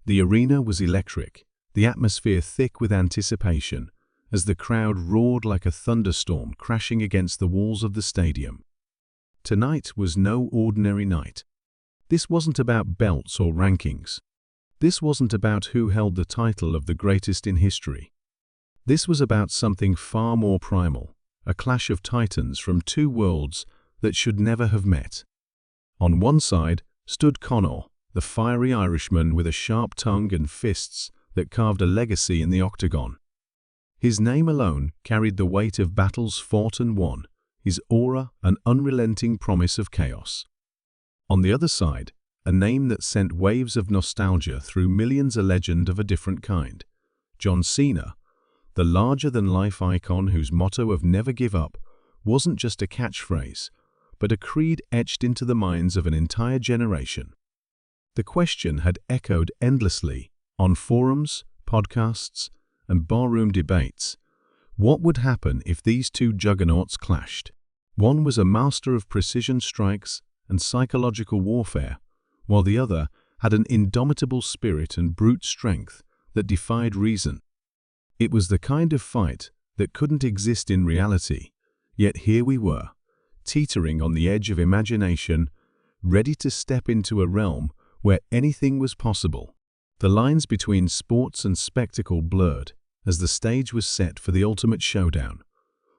The arena was electric, the atmosphere thick with anticipation, as the crowd roared like a thunderstorm crashing against the walls of the stadium. Tonight was no ordinary night. This wasn't about belts or rankings. This wasn't about who held the title of the greatest in history. This was about something far more primal, a clash of titans from two worlds that should never have met. On one side stood Conor, the fiery Irishman with a sharp tongue and fists that carved a legacy in the octagon. His name alone carried the weight of battles fought and won, his aura an unrelenting promise of chaos. On the other side, a name that sent waves of nostalgia through millions, a legend of a different kind. JohnCina, the larger-than-life icon whose motto of never give up wasn't just a catchphrase, but a creed etched into the minds of an entire generation. The question had echoed endlessly on forums, podcasts, and barroom debates. What would happen if these two juggernauts clashed? One was a master of precision strikes and psychological warfare, while the other had an indomitable spirit and brute strength that defied reason. It was the kind of fight that couldn't exist in reality, yet here we were, teetering on the edge of imagination, ready to step into a realm where anything was possible. The lines between sports and spectacle blurred as the stage was set for the ultimate showdown,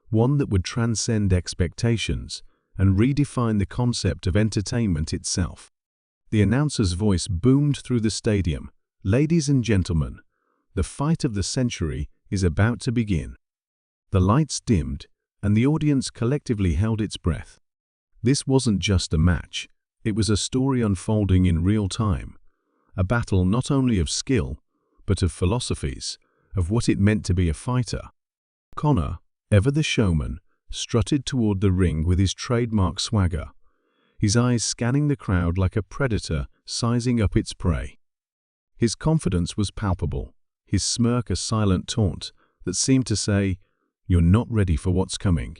one that would transcend expectations and redefine the concept of entertainment itself. The announcer's voice boomed through the stadium. "Ladies and gentlemen, the fight of the century is about to begin." The lights dimmed, and the audience collectively held its breath. This wasn't just a match, it was a story unfolding in real time, a battle not only of skill, but of philosophies, of what it meant to be a fighter. Conor, ever the showman, strutted toward the ring with his trademark swagger, his eyes scanning the crowd like a predator sizing up its prey. His confidence was palpable, his smirk a silent taunt that seemed to say, "You're not ready for what's coming."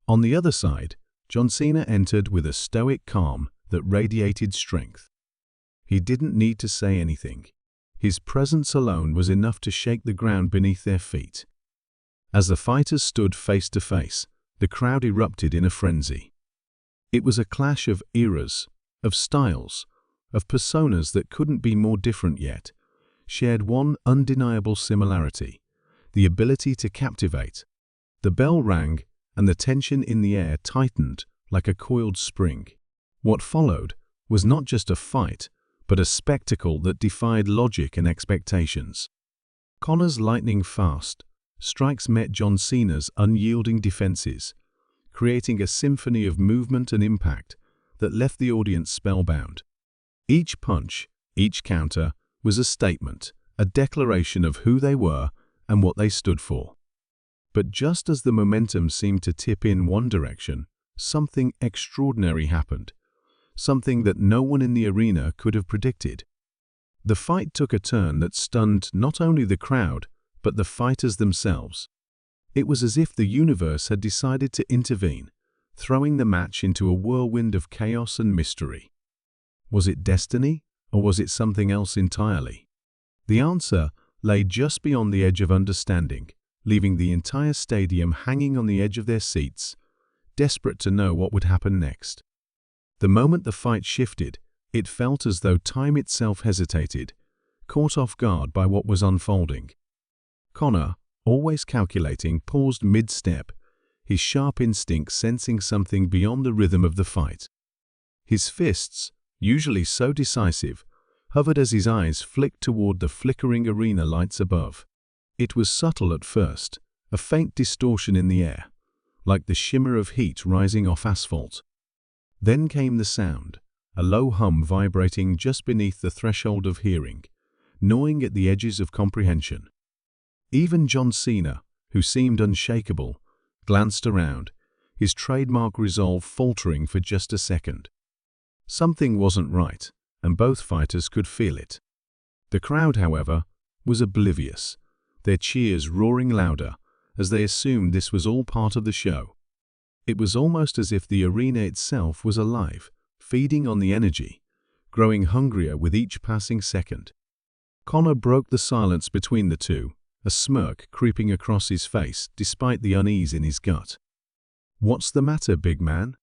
On the other side, JohnCina entered with a stoic calm that radiated strength. He didn't need to say anything. His presence alone was enough to shake the ground beneath their feet. As the fighters stood face to face, the crowd erupted in a frenzy. It was a clash of eras, of styles, of personas that couldn't be more different yet, shared one undeniable similarity: the ability to captivate. The bell rang, and the tension in the air tightened like a coiled spring. What followed was not just a fight, but a spectacle that defied logic and expectations. Conor's lightning-fast strikes met JohnCina's unyielding defenses, creating a symphony of movement and impact that left the audience spellbound. Each punch, each counter, was a statement, a declaration of who they were and what they stood for. But just as the momentum seemed to tip in one direction, something extraordinary happened, something that no one in the arena could have predicted. The fight took a turn that stunned not only the crowd, but the fighters themselves. It was as if the universe had decided to intervene, throwing the match into a whirlwind of chaos and mystery. Was it destiny, or was it something else entirely? The answer lay just beyond the edge of understanding, leaving the entire stadium hanging on the edge of their seats, desperate to know what would happen next. The moment the fight shifted, it felt as though time itself hesitated, caught off guard by what was unfolding. Conor, always calculating, paused mid-step, his sharp instinct sensing something beyond the rhythm of the fight. His fists, usually so decisive, hovered as his eyes flicked toward the flickering arena lights above. It was subtle at first, a faint distortion in the air, like the shimmer of heat rising off asphalt. Then came the sound, a low hum vibrating just beneath the threshold of hearing, gnawing at the edges of comprehension. Even JohnCina, who seemed unshakable, glanced around, his trademark resolve faltering for just a second. Something wasn't right, and both fighters could feel it. The crowd, however, was oblivious, their cheers roaring louder as they assumed this was all part of the show. It was almost as if the arena itself was alive, feeding on the energy, growing hungrier with each passing second. Conor broke the silence between the two, a smirk creeping across his face despite the unease in his gut. "What's the matter, big man?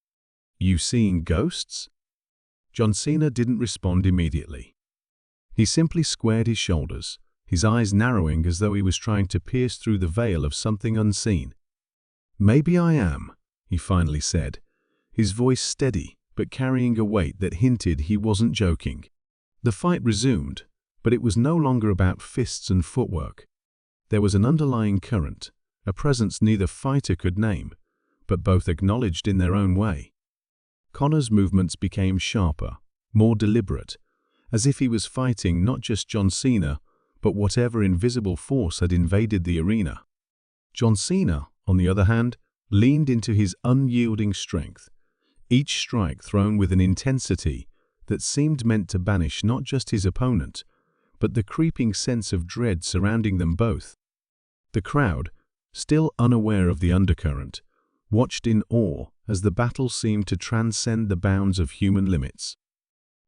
You seeing ghosts?" JohnCina didn't respond immediately. He simply squared his shoulders, his eyes narrowing as though he was trying to pierce through the veil of something unseen. "Maybe I am," he finally said, his voice steady but carrying a weight that hinted he wasn't joking. The fight resumed, but it was no longer about fists and footwork. There was an underlying current, a presence neither fighter could name, but both acknowledged in their own way. Conor's movements became sharper, more deliberate, as if he was fighting not just JohnCina, but whatever invisible force had invaded the arena. JohnCina, on the other hand, leaned into his unyielding strength, each strike thrown with an intensity that seemed meant to banish not just his opponent, but the creeping sense of dread surrounding them both. The crowd, still unaware of the undercurrent, watched in awe as the battle seemed to transcend the bounds of human limits.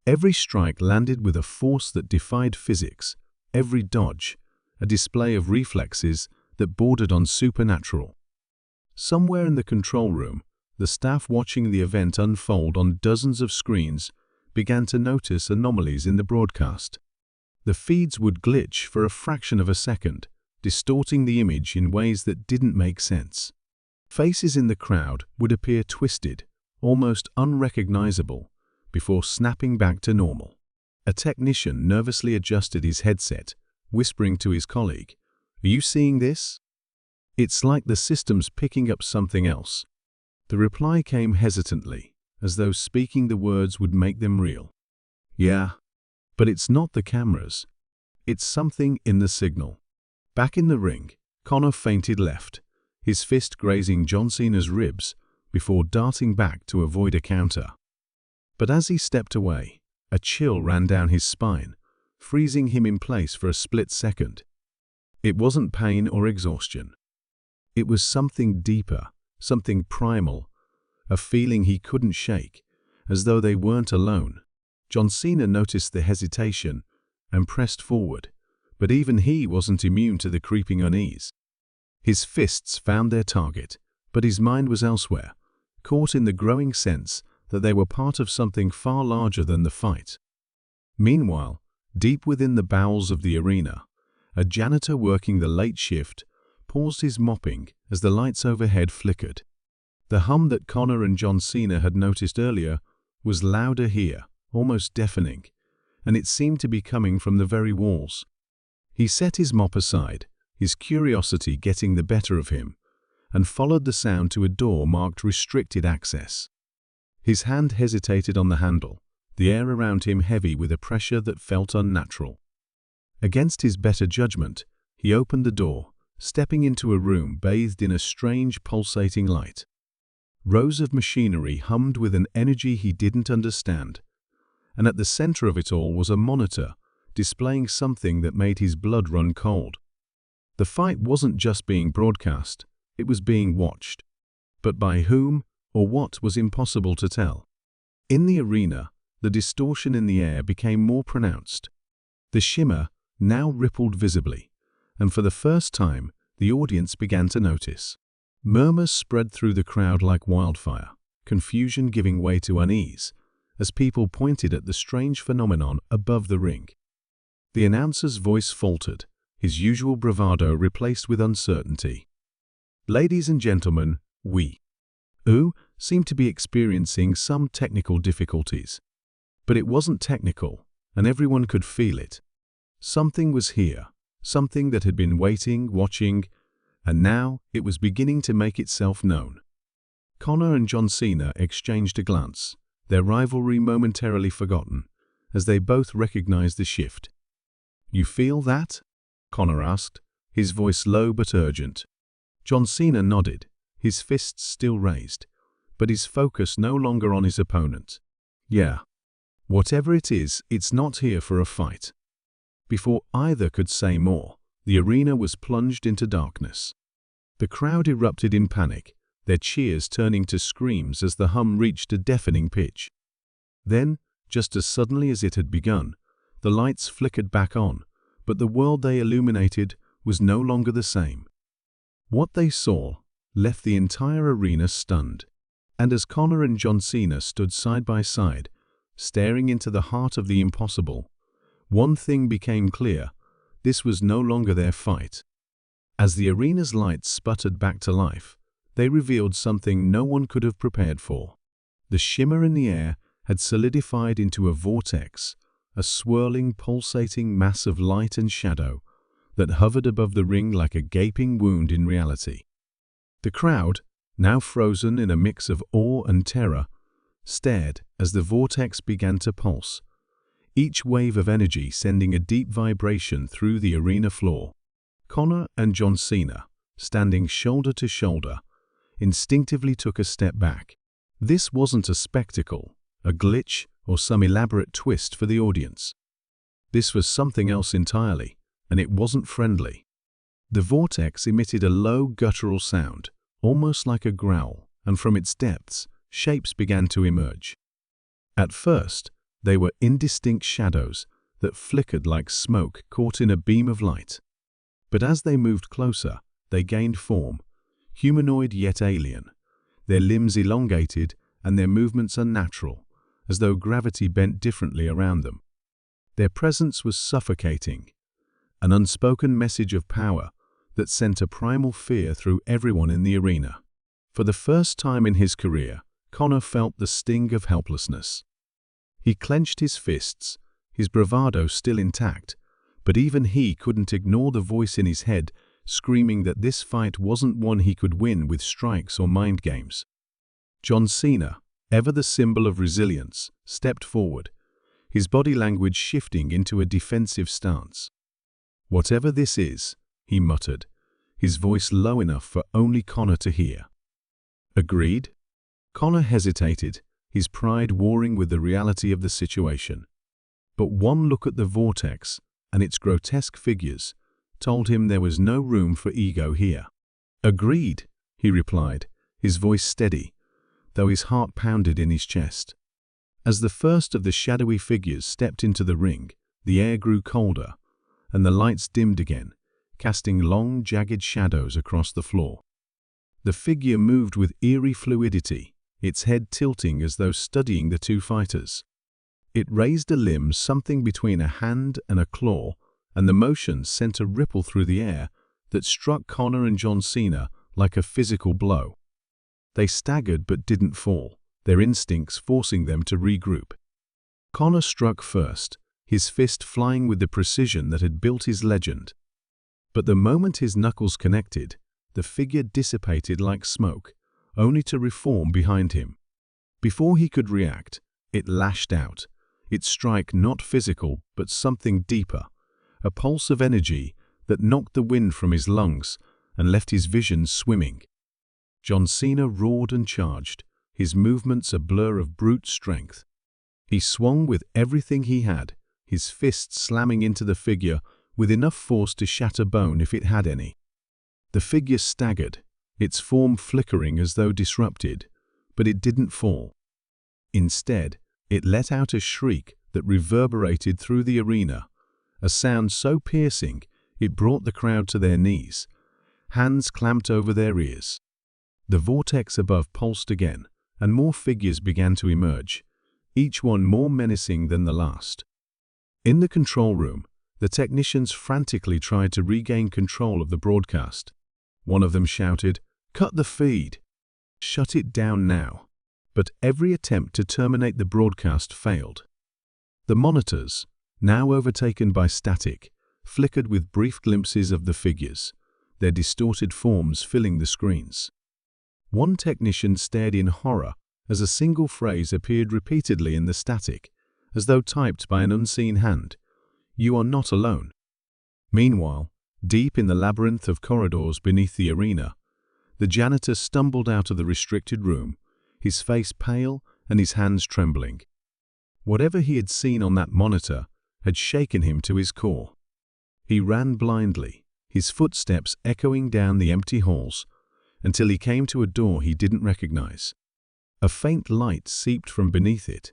Every strike landed with a force that defied physics, every dodge, a display of reflexes that bordered on supernatural. Somewhere in the control room, the staff watching the event unfold on dozens of screens began to notice anomalies in the broadcast. The feeds would glitch for a fraction of a second, distorting the image in ways that didn't make sense. Faces in the crowd would appear twisted, almost unrecognizable, before snapping back to normal. A technician nervously adjusted his headset, whispering to his colleague, "Are you seeing this? It's like the system's picking up something else." The reply came hesitantly, as though speaking the words would make them real. "Yeah, but it's not the cameras. It's something in the signal." Back in the ring, Conor feinted left, his fist grazing JohnCina's ribs before darting back to avoid a counter. But as he stepped away, a chill ran down his spine, freezing him in place for a split second. It wasn't pain or exhaustion. It was something deeper, something primal, a feeling he couldn't shake, as though they weren't alone. JohnCina noticed the hesitation and pressed forward, but even he wasn't immune to the creeping unease. His fists found their target, but his mind was elsewhere, caught in the growing sense that they were part of something far larger than the fight. Meanwhile, deep within the bowels of the arena, a janitor working the late shift paused his mopping as the lights overhead flickered. The hum that Conor and JohnCina had noticed earlier was louder here, almost deafening, and it seemed to be coming from the very walls. He set his mop aside, his curiosity getting the better of him, and followed the sound to a door marked restricted access. His hand hesitated on the handle, the air around him heavy with a pressure that felt unnatural. Against his better judgment, he opened the door, stepping into a room bathed in a strange pulsating light. Rows of machinery hummed with an energy he didn't understand, and at the center of it all was a monitor, displaying something that made his blood run cold. The fight wasn't just being broadcast, it was being watched. But by whom or what was impossible to tell. In the arena, the distortion in the air became more pronounced. The shimmer now rippled visibly, and for the first time, the audience began to notice. Murmurs spread through the crowd like wildfire, confusion giving way to unease, as people pointed at the strange phenomenon above the ring. The announcer's voice faltered, his usual bravado replaced with uncertainty. "Ladies and gentlemen, we seemed to be experiencing some technical difficulties. But it wasn't technical, and everyone could feel it. Something was here, something that had been waiting, watching, and now it was beginning to make itself known." Conor and JohnCina exchanged a glance, their rivalry momentarily forgotten, as they both recognized the shift. "You feel that?" Conor asked, his voice low but urgent. JohnCina nodded, his fists still raised, but his focus no longer on his opponent. "Yeah. Whatever it is, it's not here for a fight." Before either could say more, the arena was plunged into darkness. The crowd erupted in panic, their cheers turning to screams as the hum reached a deafening pitch. Then, just as suddenly as it had begun, the lights flickered back on, but the world they illuminated was no longer the same. What they saw left the entire arena stunned, and as Conor and JohnCina stood side by side, staring into the heart of the impossible, one thing became clear: this was no longer their fight. As the arena's lights sputtered back to life, they revealed something no one could have prepared for. The shimmer in the air had solidified into a vortex, a swirling, pulsating mass of light and shadow that hovered above the ring like a gaping wound in reality. The crowd, now frozen in a mix of awe and terror, stared as the vortex began to pulse, each wave of energy sending a deep vibration through the arena floor. Conor and JohnCina, standing shoulder to shoulder, instinctively took a step back. This wasn't a spectacle, a glitch, or some elaborate twist for the audience. This was something else entirely, and it wasn't friendly. The vortex emitted a low guttural sound, almost like a growl, and from its depths, shapes began to emerge. At first, they were indistinct shadows that flickered like smoke caught in a beam of light. But as they moved closer, they gained form, humanoid yet alien, their limbs elongated and their movements unnatural, as though gravity bent differently around them. Their presence was suffocating, an unspoken message of power that sent a primal fear through everyone in the arena. For the first time in his career, Conor felt the sting of helplessness. He clenched his fists, his bravado still intact, but even he couldn't ignore the voice in his head screaming that this fight wasn't one he could win with strikes or mind games. JohnCina, ever the symbol of resilience, stepped forward, his body language shifting into a defensive stance. "Whatever this is," he muttered, his voice low enough for only Conor to hear. "Agreed?" Conor hesitated, his pride warring with the reality of the situation. But one look at the vortex and its grotesque figures told him there was no room for ego here. "Agreed," he replied, his voice steady, though his heart pounded in his chest. As the first of the shadowy figures stepped into the ring, the air grew colder, and the lights dimmed again, casting long, jagged shadows across the floor. The figure moved with eerie fluidity, its head tilting as though studying the two fighters. It raised a limb something between a hand and a claw, and the motion sent a ripple through the air that struck Conor and JohnCina like a physical blow. They staggered but didn't fall, their instincts forcing them to regroup. Conor struck first, his fist flying with the precision that had built his legend. But the moment his knuckles connected, the figure dissipated like smoke, only to reform behind him. Before he could react, it lashed out, its strike not physical but something deeper, a pulse of energy that knocked the wind from his lungs and left his vision swimming. JohnCina roared and charged, his movements a blur of brute strength. He swung with everything he had, his fists slamming into the figure with enough force to shatter bone if it had any. The figure staggered, its form flickering as though disrupted, but it didn't fall. Instead, it let out a shriek that reverberated through the arena, a sound so piercing it brought the crowd to their knees, hands clamped over their ears. The vortex above pulsed again, and more figures began to emerge, each one more menacing than the last. In the control room, the technicians frantically tried to regain control of the broadcast. One of them shouted, "Cut the feed! Shut it down now!" But every attempt to terminate the broadcast failed. The monitors, now overtaken by static, flickered with brief glimpses of the figures, their distorted forms filling the screens. One technician stared in horror as a single phrase appeared repeatedly in the static, as though typed by an unseen hand. "You are not alone." Meanwhile, deep in the labyrinth of corridors beneath the arena, the janitor stumbled out of the restricted room, his face pale and his hands trembling. Whatever he had seen on that monitor had shaken him to his core. He ran blindly, his footsteps echoing down the empty halls, until he came to a door he didn't recognize. A faint light seeped from beneath it,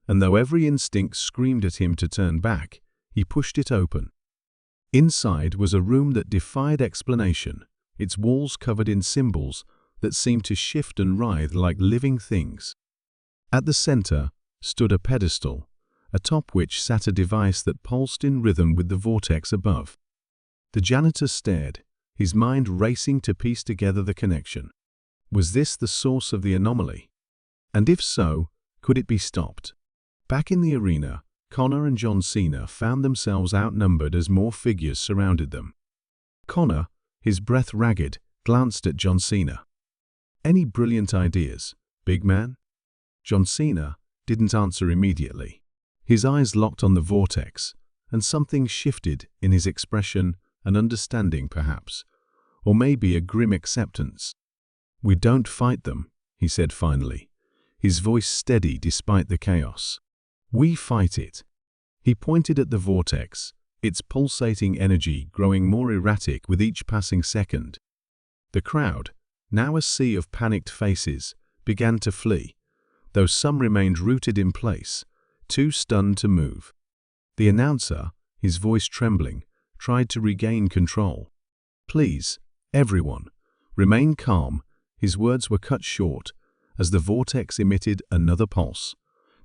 and though every instinct screamed at him to turn back, he pushed it open. Inside was a room that defied explanation, its walls covered in symbols that seemed to shift and writhe like living things. At the center stood a pedestal, atop which sat a device that pulsed in rhythm with the vortex above. The janitor stared, his mind racing to piece together the connection. Was this the source of the anomaly? And if so, could it be stopped? Back in the arena, Conor and JohnCina found themselves outnumbered as more figures surrounded them. Conor, his breath ragged, glanced at JohnCina. "Any brilliant ideas, big man?" JohnCina didn't answer immediately. His eyes locked on the vortex, and something shifted in his expression, an understanding perhaps, or maybe a grim acceptance. "We don't fight them," he said finally, his voice steady despite the chaos. "We fight it." He pointed at the vortex, its pulsating energy growing more erratic with each passing second. The crowd, now a sea of panicked faces, began to flee, though some remained rooted in place, too stunned to move. The announcer, his voice trembling, tried to regain control. "Please, everyone, remain calm." His words were cut short as the vortex emitted another pulse,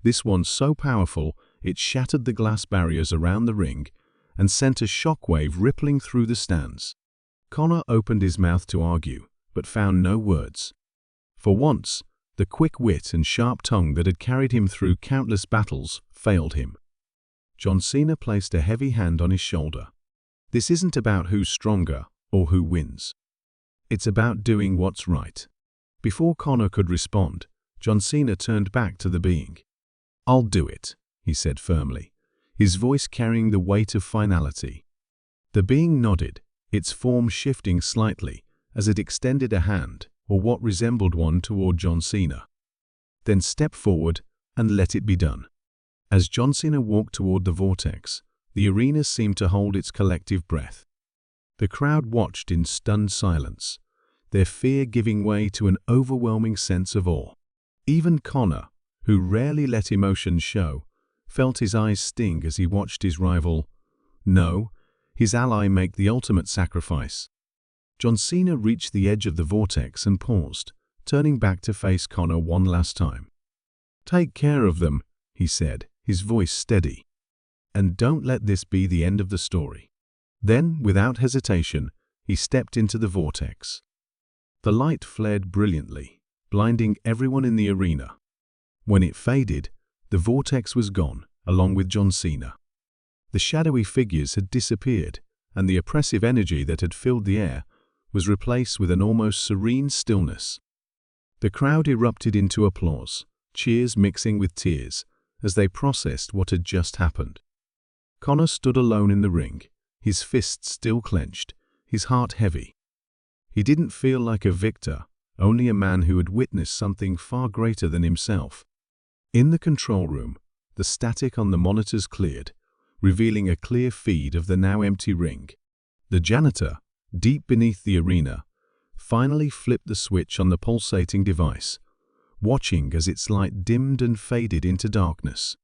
this one so powerful it shattered the glass barriers around the ring and sent a shockwave rippling through the stands. Conor opened his mouth to argue, but found no words. For once, the quick wit and sharp tongue that had carried him through countless battles failed him. JohnCina placed a heavy hand on his shoulder. "This isn't about who's stronger or who wins. It's about doing what's right." Before Conor could respond, JohnCina turned back to the being. "I'll do it," he said firmly, his voice carrying the weight of finality. The being nodded, its form shifting slightly as it extended a hand, or what resembled one, toward JohnCina. "Then step forward and let it be done." As JohnCina walked toward the vortex, the arena seemed to hold its collective breath. The crowd watched in stunned silence, their fear giving way to an overwhelming sense of awe. Even Conor, who rarely let emotions show, felt his eyes sting as he watched his rival, no, his ally, make the ultimate sacrifice. JohnCina reached the edge of the vortex and paused, turning back to face Conor one last time. "Take care of them," he said, his voice steady. "And don't let this be the end of the story." Then, without hesitation, he stepped into the vortex. The light flared brilliantly, blinding everyone in the arena. When it faded, the vortex was gone, along with JohnCina. The shadowy figures had disappeared, and the oppressive energy that had filled the air was replaced with an almost serene stillness. The crowd erupted into applause, cheers mixing with tears, as they processed what had just happened. Conor stood alone in the ring, his fists still clenched, his heart heavy. He didn't feel like a victor, only a man who had witnessed something far greater than himself. In the control room, the static on the monitors cleared, revealing a clear feed of the now empty ring. The janitor, deep beneath the arena, finally flipped the switch on the pulsating device, watching as its light dimmed and faded into darkness.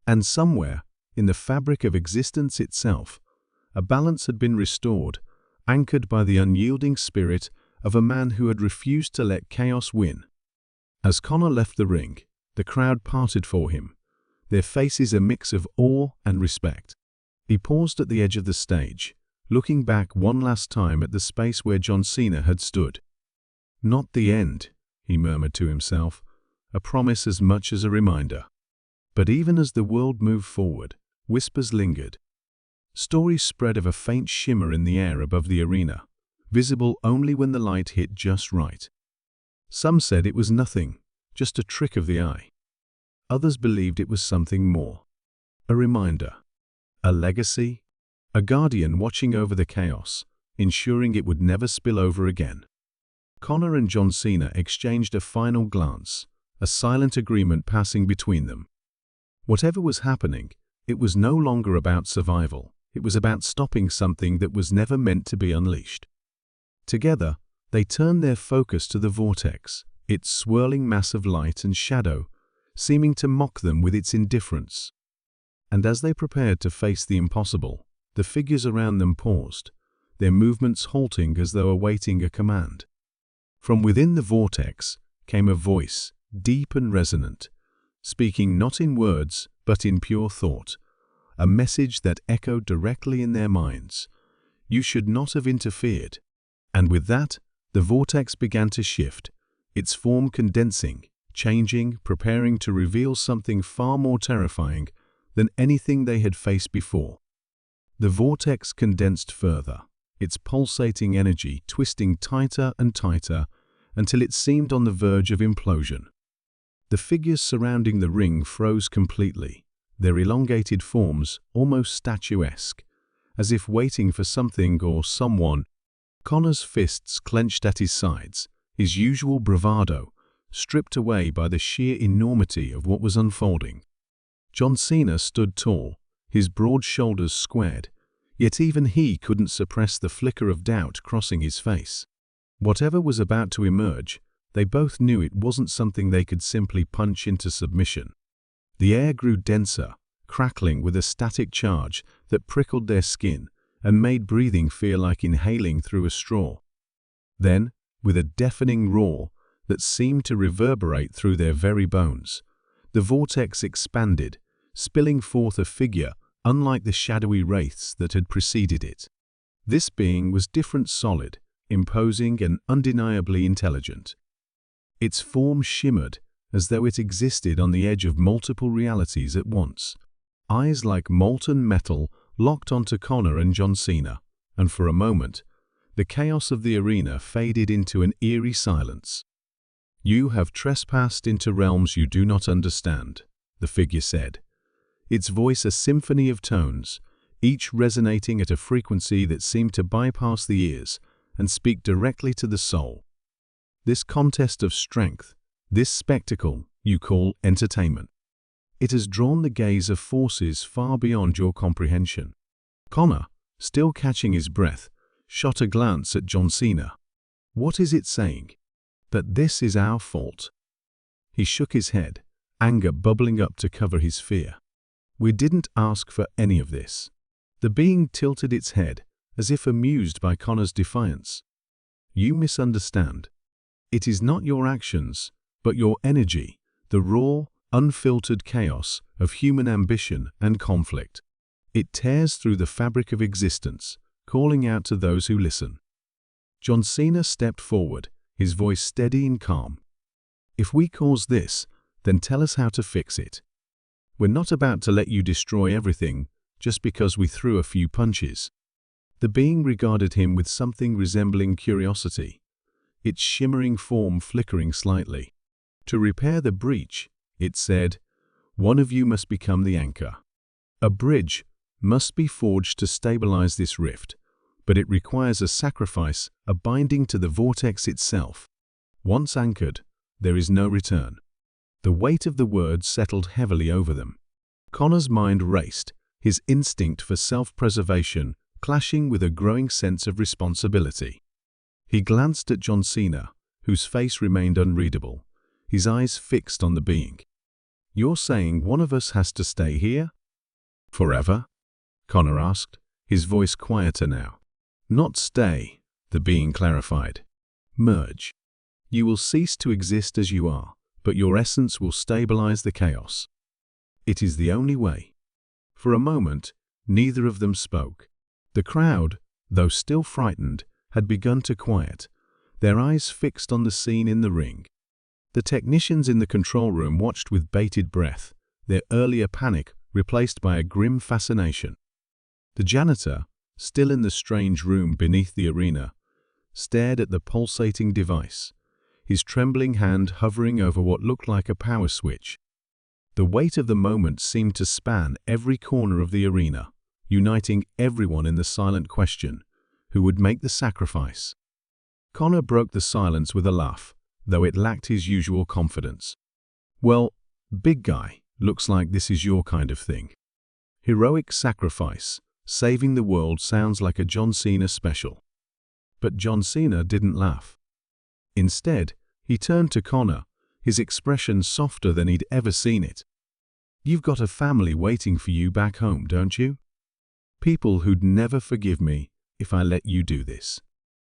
And somewhere, in the fabric of existence itself, a balance had been restored, anchored by the unyielding spirit of a man who had refused to let chaos win. As Conor left the ring, the crowd parted for him, their faces a mix of awe and respect. He paused at the edge of the stage, looking back one last time at the space where JohnCina had stood. "Not the end," he murmured to himself, a promise as much as a reminder. But even as the world moved forward, whispers lingered. Stories spread of a faint shimmer in the air above the arena, visible only when the light hit just right. Some said it was nothing, just a trick of the eye. Others believed it was something more. A reminder, a legacy, a guardian watching over the chaos, ensuring it would never spill over again. Conor and JohnCina exchanged a final glance, a silent agreement passing between them. Whatever was happening, it was no longer about survival. It was about stopping something that was never meant to be unleashed. Together, they turned their focus to the vortex, its swirling mass of light and shadow, seeming to mock them with its indifference. And as they prepared to face the impossible, The figures around them paused, their movements halting as though awaiting a command. From within the vortex came a voice, deep and resonant, speaking not in words but in pure thought, a message that echoed directly in their minds. You should not have interfered. And with that, the vortex began to shift, its form condensing, changing, preparing to reveal something far more terrifying than anything they had faced before. The vortex condensed further, its pulsating energy twisting tighter and tighter until it seemed on the verge of implosion. The figures surrounding the ring froze completely, their elongated forms almost statuesque, as if waiting for something or someone. Conor's fists clenched at his sides, his usual bravado stripped away by the sheer enormity of what was unfolding. JohnCina stood tall, his broad shoulders squared, yet even he couldn't suppress the flicker of doubt crossing his face. Whatever was about to emerge, they both knew it wasn't something they could simply punch into submission. The air grew denser, crackling with a static charge that prickled their skin and made breathing feel like inhaling through a straw. Then, with a deafening roar that seemed to reverberate through their very bones, the vortex expanded, spilling forth a figure unlike the shadowy wraiths that had preceded it. This being was different, solid, imposing and undeniably intelligent. Its form shimmered as though it existed on the edge of multiple realities at once. Eyes like molten metal locked onto Conor and JohnCina, and for a moment, the chaos of the arena faded into an eerie silence. "You have trespassed into realms you do not understand," the figure said, its voice a symphony of tones, each resonating at a frequency that seemed to bypass the ears and speak directly to the soul. "This contest of strength, this spectacle you call entertainment, it has drawn the gaze of forces far beyond your comprehension." Conor, still catching his breath, shot a glance at JohnCina. "What is it saying? That this is our fault?" He shook his head, anger bubbling up to cover his fear. "We didn't ask for any of this." The being tilted its head, as if amused by Conor's defiance. "You misunderstand. It is not your actions, but your energy, the raw, unfiltered chaos of human ambition and conflict. It tears through the fabric of existence, calling out to those who listen." JohnCina stepped forward, his voice steady and calm. "If we cause this, then tell us how to fix it. We're not about to let you destroy everything just because we threw a few punches." The being regarded him with something resembling curiosity, its shimmering form flickering slightly. "To repair the breach," it said, "one of you must become the anchor. A bridge must be forged to stabilize this rift, but it requires a sacrifice, a binding to the vortex itself. Once anchored, there is no return." The weight of the words settled heavily over them. Conor's mind raced, his instinct for self-preservation clashing with a growing sense of responsibility. He glanced at JohnCina, whose face remained unreadable, his eyes fixed on the being. "You're saying one of us has to stay here? Forever?" Conor asked, his voice quieter now. "Not stay," the being clarified. "Merge. You will cease to exist as you are, but your essence will stabilize the chaos. It is the only way." For a moment, neither of them spoke. The crowd, though still frightened, had begun to quiet, their eyes fixed on the scene in the ring. The technicians in the control room watched with bated breath, their earlier panic replaced by a grim fascination. The janitor, still in the strange room beneath the arena, stared at the pulsating device, his trembling hand hovering over what looked like a power switch. The weight of the moment seemed to span every corner of the arena, uniting everyone in the silent question, who would make the sacrifice? Conor broke the silence with a laugh, though it lacked his usual confidence. "Well, big guy, looks like this is your kind of thing. Heroic sacrifice, saving the world sounds like a JohnCina special." But JohnCina didn't laugh. Instead, he turned to Conor, his expression softer than he'd ever seen it. "You've got a family waiting for you back home, don't you?" People who'd never forgive me if I let you do this.